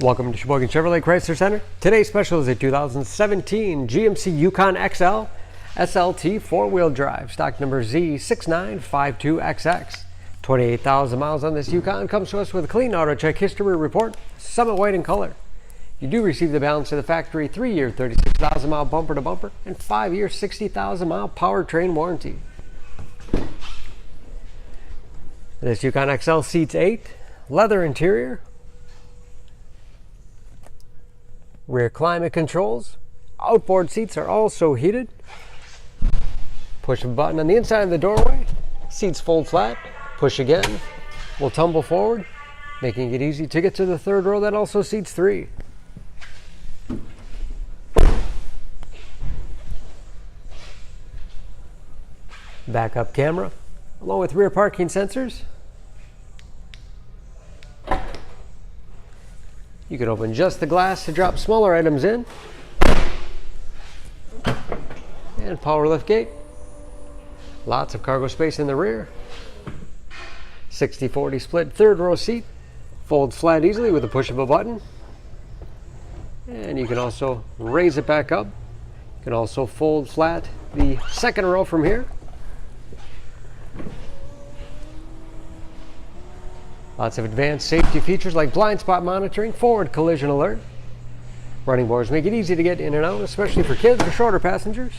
Welcome to Sheboygan Chevrolet Chrysler Center. Today's special is a 2017 GMC Yukon XL SLT four-wheel drive, stock number Z6952XX. 28,000 miles on this Yukon. Comes to us with a clean auto check history report, summit white in color. You do receive the balance of the factory 3-year 36,000 mile bumper to bumper and 5-year 60,000 mile powertrain warranty. This Yukon XL seats 8, leather interior, rear climate controls, outboard seats are also heated. Push a button on the inside of the doorway, seats fold flat, push again, will tumble forward, making it easy to get to the third row that also seats 3. Backup camera, along with rear parking sensors. You can open just the glass to drop smaller items in. And power lift gate. Lots of cargo space in the rear. 60-40 split third row seat. Folds flat easily with the push of a button. And you can also raise it back up. You can also fold flat the second row from here. Lots of advanced safety features like blind spot monitoring, forward collision alert. Running boards make it easy to get in and out, especially for kids or shorter passengers.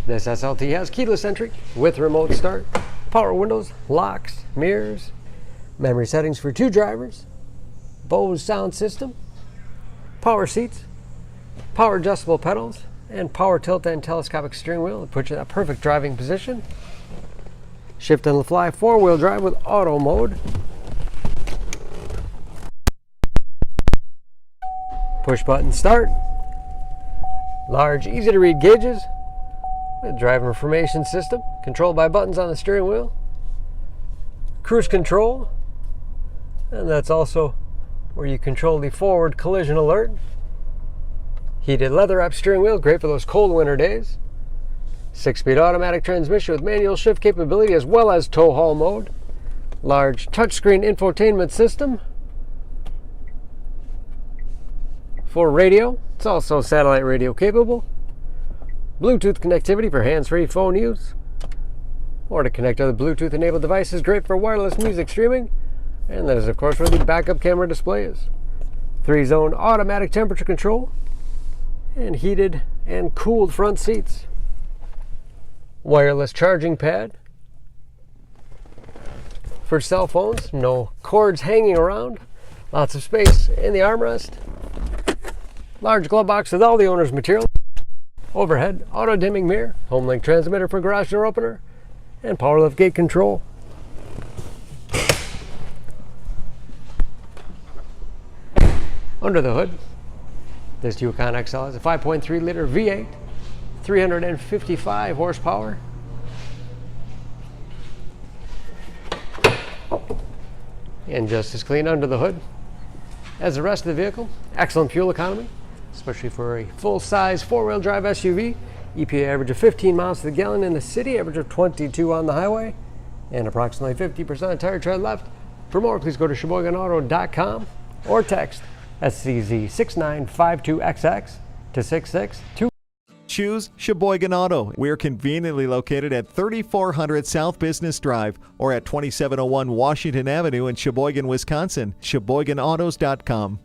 This SLT has keyless entry with remote start, power windows, locks, mirrors, memory settings for 2 drivers, Bose sound system, power seats, power adjustable pedals, and power tilt and telescopic steering wheel that puts you in a perfect driving position. Shift on the fly 4-wheel drive with auto mode. Push button start. Large, easy to read gauges with driver information system controlled by buttons on the steering wheel. Cruise control, and that's also where you control the forward collision alert. Heated leather wrap steering wheel, great for those cold winter days. 6-speed automatic transmission with manual shift capability as well as tow haul mode. Large touchscreen infotainment system. For radio, it's also satellite radio capable. Bluetooth connectivity for hands-free phone use. Or to connect other Bluetooth enabled devices, great for wireless music streaming. And that is of course where the backup camera display is. 3-zone automatic temperature control. And heated and cooled front seats. Wireless charging pad for cell phones, no cords hanging around, lots of space in the armrest, large glove box with all the owner's material, overhead auto dimming mirror, home link transmitter for garage door opener, and power lift gate control. Under the hood, this Yukon XL has a 5.3 liter V8, 355 horsepower. And just as clean under the hood as the rest of the vehicle. Excellent fuel economy, especially for a full-size 4-wheel drive SUV. EPA average of 15 miles to the gallon in the city, average of 22 on the highway, and approximately 50% tire tread left. For more, please go to SheboyganAuto.com or text SCZ6952XX to 662. Choose Sheboygan Auto. We're conveniently located at 3400 South Business Drive or at 2701 Washington Avenue in Sheboygan, Wisconsin. SheboyganAutos.com.